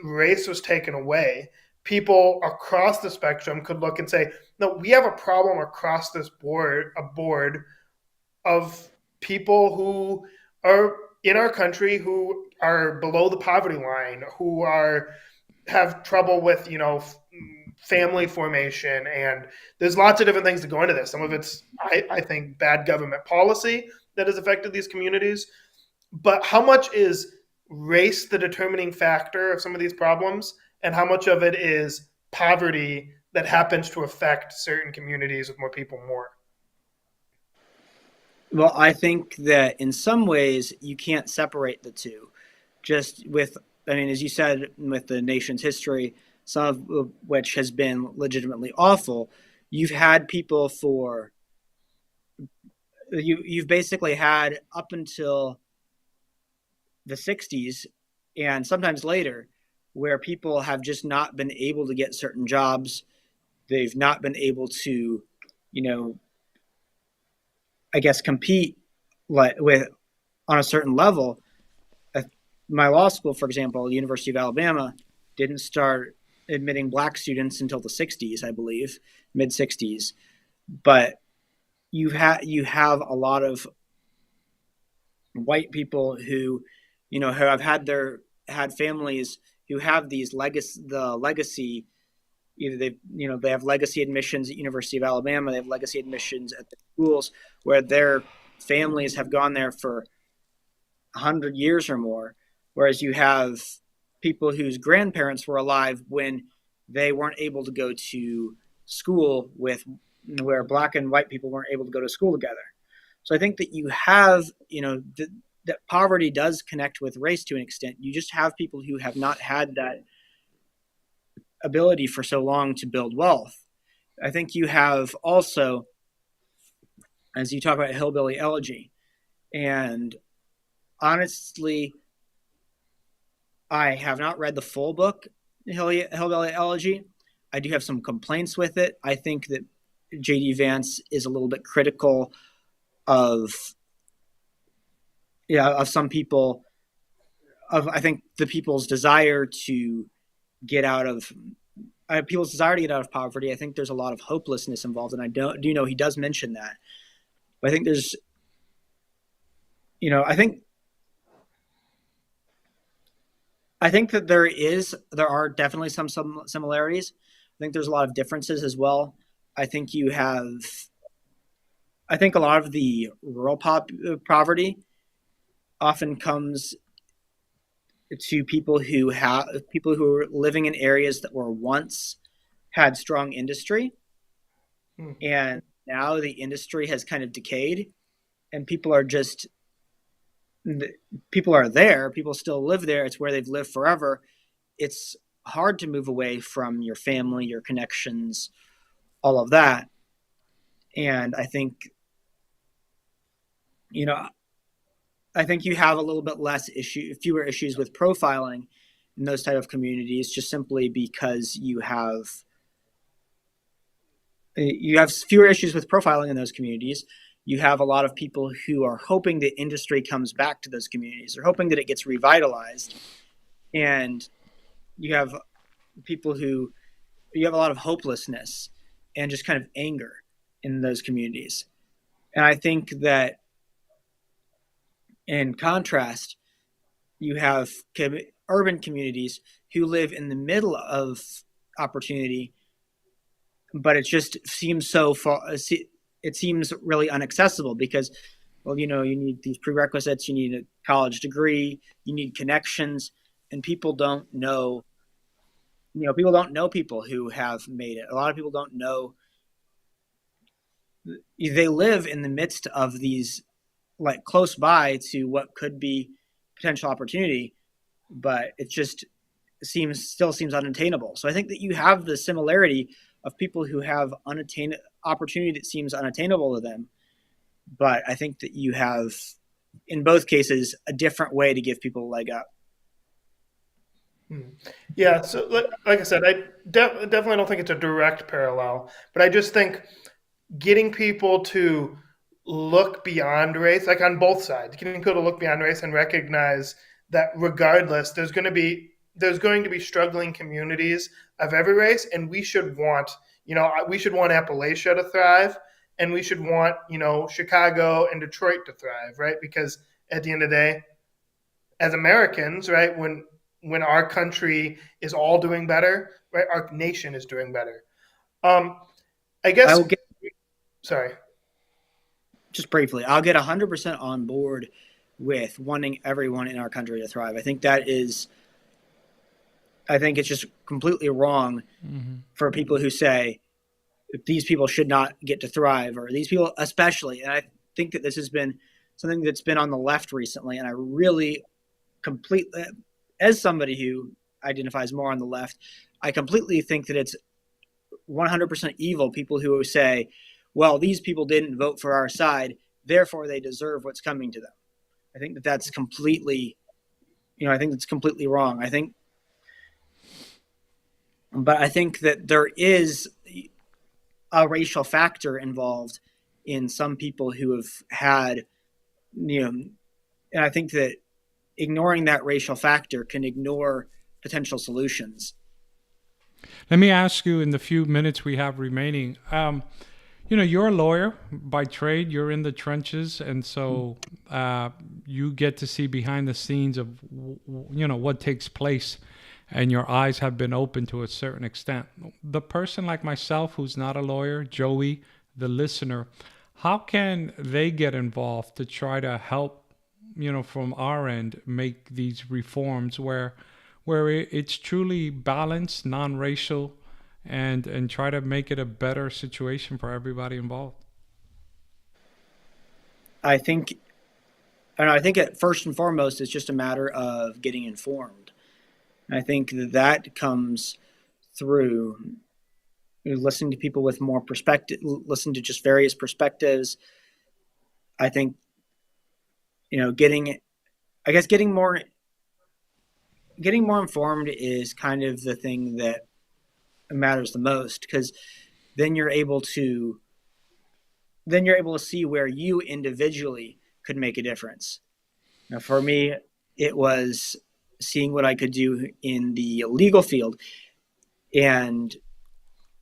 race was taken away, people across the spectrum could look and say, no, we have a problem across this board of people who are in our country who are below the poverty line, who have trouble with, family formation. And there's lots of different things that go into this. Some of it's, I think, bad government policy that has affected these communities. But how much is race the determining factor of some of these problems, and how much of it is poverty that happens to affect certain communities with more people more? Well, I think that in some ways you can't separate the two. Just with, I mean, as you said, with the nation's history, some of which has been legitimately awful, you've had people for you've basically had up until the 60s and sometimes later where people have just not been able to get certain jobs. They've not been able to, you know, I guess compete with on a certain level. My law school, for example, the University of Alabama, didn't start admitting black students until the 60s, I believe, mid 60s. But you have a lot of white people who, who have had families who have these legacy. Either they have legacy admissions at University of Alabama, they have legacy admissions at the schools where their families have gone there for 100 years or more, whereas you have people whose grandparents were alive when they weren't able to go to school with where black and white people weren't able to go to school together. So I think that you have, that poverty does connect with race to an extent. You just have people who have not had that ability for so long to build wealth. I think you have also, as you talk about hillbilly elegy, and honestly, I have not read the full book, Hillbilly Elegy. I do have some complaints with it. I think that J.D. Vance is a little bit critical of, of some people, I think the people's desire to get out of poverty. I think there's a lot of hopelessness involved, and I do know he does mention that. But I think there's, I think that there are definitely some similarities. I think there's a lot of differences as well. I think a lot of the rural poverty often comes to people who are living in areas that were once had strong industry, and now the industry has kind of decayed, and people are there. People still live there. It's where they've lived forever. It's hard to move away from your family, your connections, all of that. And I think, you have a little bit fewer issues with profiling in those type of communities, just simply because you have fewer issues with profiling in those communities. You have a lot of people who are hoping that industry comes back to those communities. They're hoping that it gets revitalized. And you have you have a lot of hopelessness and just kind of anger in those communities. And I think that in contrast, you have urban communities who live in the middle of opportunity, but it just seems so far. It seems really inaccessible because, well, you need these prerequisites. You need a college degree. You need connections, and people don't know. People don't know people who have made it. A lot of people don't know. They live in the midst of these, like close by to what could be potential opportunity, but it just still seems unattainable. So I think that you have the similarity of people who have opportunity that seems unattainable to them. But I think that you have, in both cases, a different way to give people a leg up. Yeah, so like I said, I definitely don't think it's a direct parallel, but I just think getting people to look beyond race, like on both sides, getting people to look beyond race and recognize that regardless, there's going to be struggling communities of every race, and we should want Appalachia to thrive, and we should want Chicago and Detroit to thrive, right? Because at the end of the day, as Americans, right, when our country is all doing better, right, our nation is doing better. I I guess. will get Sorry. just briefly. I'll get 100% on board with wanting everyone in our country to thrive. I think it's just completely wrong for people who say these people should not get to thrive, or these people especially. And I think that this has been something that's been on the left recently. And I really completely, as somebody who identifies more on the left, I completely think that it's 100% evil people who say, well, these people didn't vote for our side, therefore they deserve what's coming to them. I think that that's completely, I think it's completely wrong. But I think that there is a racial factor involved in some people who have had, and I think that ignoring that racial factor can ignore potential solutions. Let me ask you in the few minutes we have remaining. You're a lawyer by trade. You're in the trenches, and so you get to see behind the scenes of what takes place, and your eyes have been open to a certain extent. The person like myself, who's not a lawyer, Joey, the listener, how can they get involved to try to help, from our end, make these reforms where it's truly balanced, non-racial, and try to make it a better situation for everybody involved? I think it, first and foremost, it's just a matter of getting informed. I think that comes through listening to people with more perspective, listen to just various perspectives. I think, getting more informed is kind of the thing that matters the most, because then you're able to see where you individually could make a difference. Now, for me, it was seeing what I could do in the legal field, and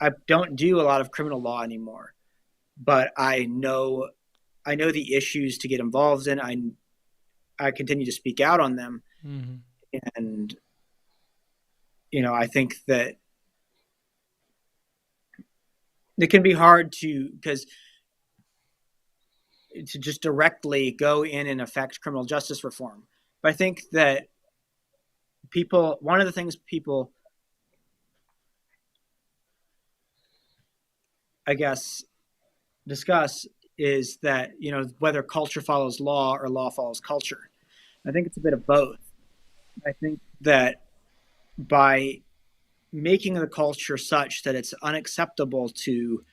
I don't do a lot of criminal law anymore, but I know the issues to get involved in. I continue to speak out on them, and I think that it can be hard to just directly go in and affect criminal justice reform. But I think that one of the things people, I guess, discuss is that, whether culture follows law or law follows culture. I think it's a bit of both. I think that by making the culture such that it's unacceptable to,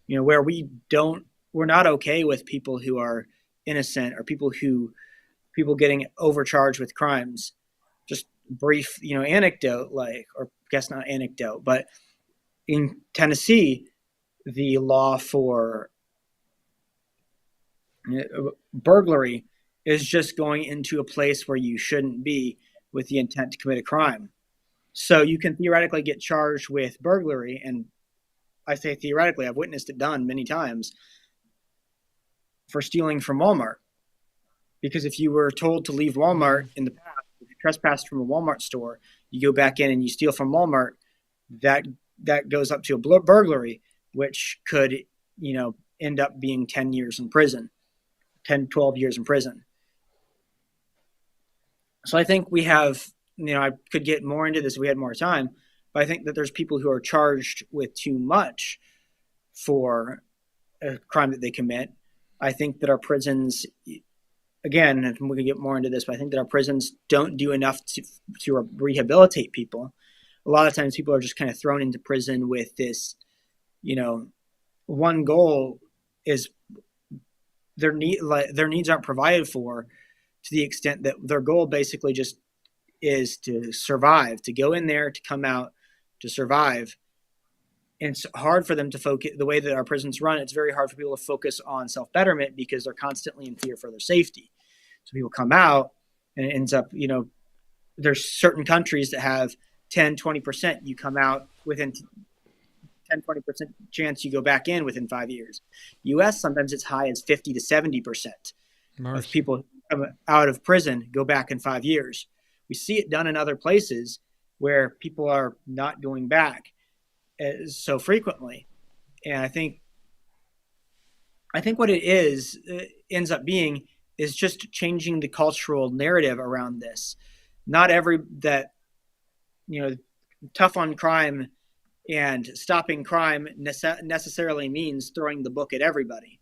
where we're not okay with people who are innocent, or people getting overcharged with crimes. Just brief, anecdote, or I guess not anecdote, but in Tennessee, the law for burglary is just going into a place where you shouldn't be with the intent to commit a crime. So you can theoretically get charged with burglary, and I say theoretically, I've witnessed it done many times, for stealing from Walmart. Because if you were told to leave Walmart in the past, if you trespassed from a Walmart store, you go back in and you steal from Walmart, that goes up to a burglary, which could, end up being 10 years in prison, 10, 12 years in prison. So I think we have, I could get more into this if we had more time, but I think that there's people who are charged with too much for a crime that they commit. I think that our prisons, again, and we can get more into this, but I think that our prisons don't do enough to rehabilitate people. A lot of times people are just kind of thrown into prison with this, one goal is their needs aren't provided for, to the extent that their goal basically just is to survive, to go in there, to come out, to survive. And it's hard for them to focus. The way that our prisons run, it's very hard for people to focus on self-betterment, because they're constantly in fear for their safety. So people come out, and it ends up, there's certain countries that have 10, 20%. You come out within 10, 20% chance you go back in within 5 years. US, sometimes it's high as 50 to 70% of people come out of prison go back in 5 years. We see it done in other places where people are not going back so frequently. And I think what it ends up being is just changing the cultural narrative around this. Not every that you know tough on crime and stopping crime necessarily means throwing the book at everybody.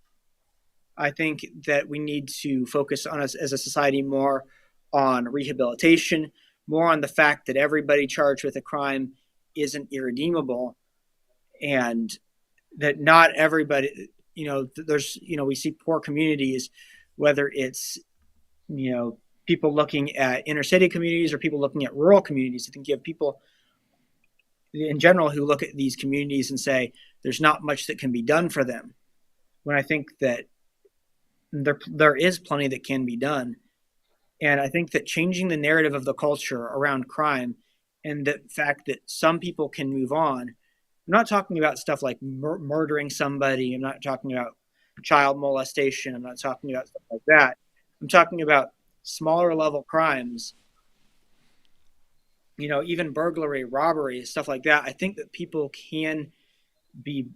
I think that we need to focus on us as a society more on rehabilitation, more on the fact that everybody charged with a crime isn't irredeemable, and that not everybody, there's, we see poor communities, whether it's, people looking at inner city communities or people looking at rural communities. I think you have people in general who look at these communities and say there's not much that can be done for them, when I think that there is plenty that can be done. And I think that changing the narrative of the culture around crime and the fact that some people can move on. I'm not talking about stuff like murdering somebody. I'm not talking about child molestation. I'm not talking about stuff like that. I'm talking about smaller level crimes, even burglary, robbery, stuff like that. I think that people can be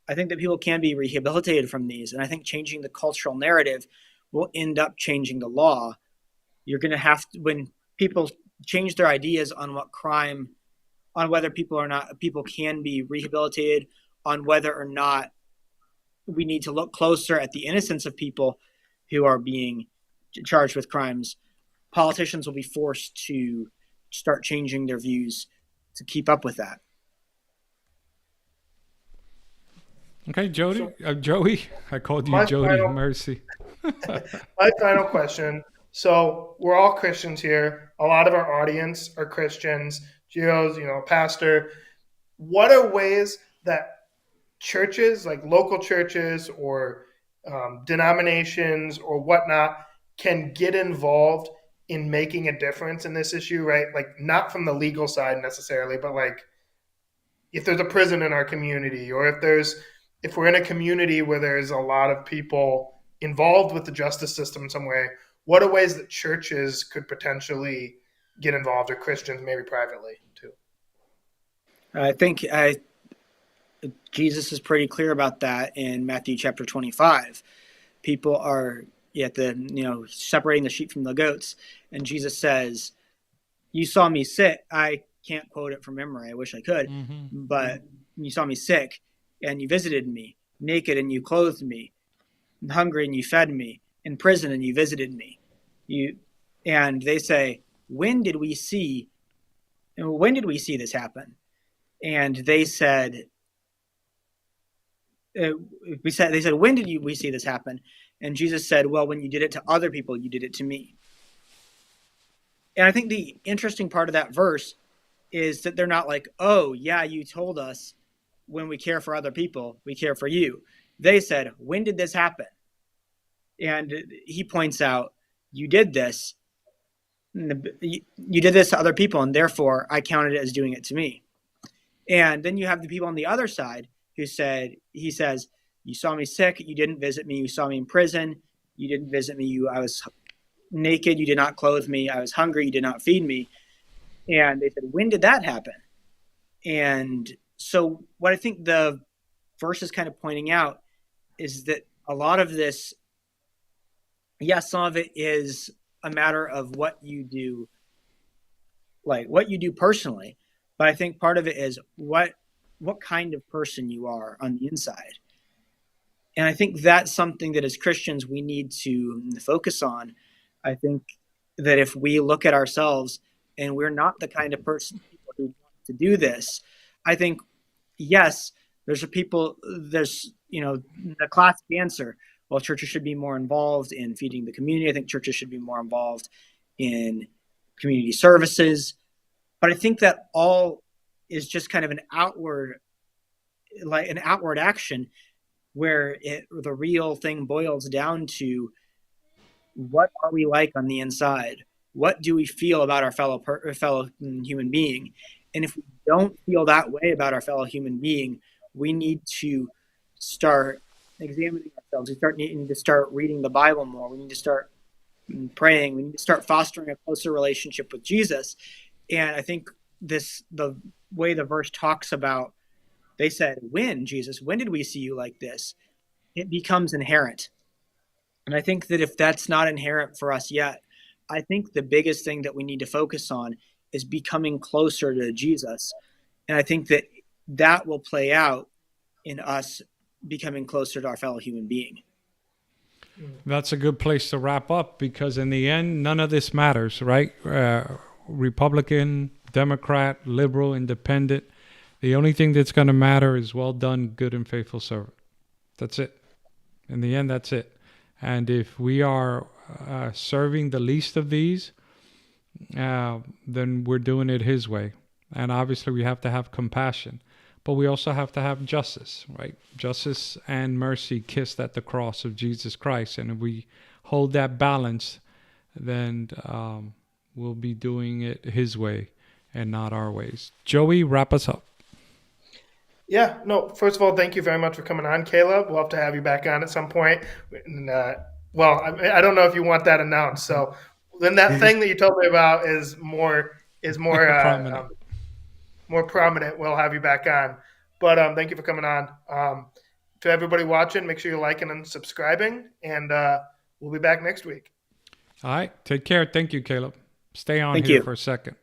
rehabilitated from these. And I think changing the cultural narrative will end up changing the law. You're going to have to, when people change their ideas on what crime, on whether people can be rehabilitated, on whether or not we need to look closer at the innocence of people who are being charged with crimes, politicians will be forced to start changing their views to keep up with that. Okay, Jody, Joey. I called you My Jody. final- Mercy. My final question. So we're all Christians here. A lot of our audience are Christians. Gio's, pastor. What are ways that churches, like local churches or denominations or whatnot, can get involved in making a difference in this issue, right? Like not from the legal side necessarily, but like if there's a prison in our community, or if we're in a community where there's a lot of people involved with the justice system in some way, what are ways that churches could potentially get involved, or Christians maybe privately too? I think Jesus is pretty clear about that in Matthew chapter 25. People are separating the sheep from the goats, and Jesus says, "You saw me sick." I can't quote it from memory. I wish I could, but you saw me sick, and you visited me, naked, and you clothed me, hungry, and you fed me, in prison, and you visited me. And they say, when did we see this happen? And they said, they said, when did we see this happen? And Jesus said, well, when you did it to other people, you did it to me. And I think the interesting part of that verse is that they're not like, oh, yeah, you told us when we care for other people, we care for you. They said, when did this happen? And he points out, you did this. You did this to other people, and therefore I counted it as doing it to me. And then you have the people on the other side he says, you saw me sick, you didn't visit me. You saw me in prison, you didn't visit me. I was naked, you did not clothe me. I was hungry, you did not feed me. And they said, when did that happen? And so what I think the verse is kind of pointing out is that a lot of this, yes, some of it is a matter of what you do, like what you do personally. But I think part of it is what kind of person you are on the inside. And I think that's something that as Christians we need to focus on. I think that if we look at ourselves and we're not the kind of person who want to do this, I think, yes, there's the classic answer. Well, churches should be more involved in feeding the community. I think churches should be more involved in community services. But I think that all is just kind of an outward action where the real thing boils down to what are we like on the inside? What do we feel about our fellow human being? And if we don't feel that way about our fellow human being, we need to start examining ourselves. We need to start reading the Bible more. We need to start praying. We need to start fostering a closer relationship with Jesus. And I think the way the verse talks about, they said, when, Jesus, when did we see you like this? It becomes inherent. And I think that if that's not inherent for us yet, I think the biggest thing that we need to focus on is becoming closer to Jesus. And I think that that will play out in us becoming closer to our fellow human being. That's a good place to wrap up, because in the end, none of this matters, right? Republican, Democrat, liberal, independent. The only thing that's going to matter is well done, good and faithful servant. That's it. In the end, that's it. And if we are serving the least of these, then we're doing it his way. And obviously, we have to have compassion, but we also have to have justice, right? Justice and mercy kissed at the cross of Jesus Christ. And if we hold that balance, then we'll be doing it his way and not our ways. Joey, wrap us up. Yeah, no, first of all, thank you very much for coming on, Caleb. We'll have to have you back on at some point. And, well, I don't know if you want that announced. So then that thing that you told me about is more Prominent. more prominent. We'll have you back on. But thank you for coming on. To everybody watching, make sure you're liking and subscribing, and we'll be back next week. All right. Take care. Thank you, Caleb. Stay on Thank here you. for a second.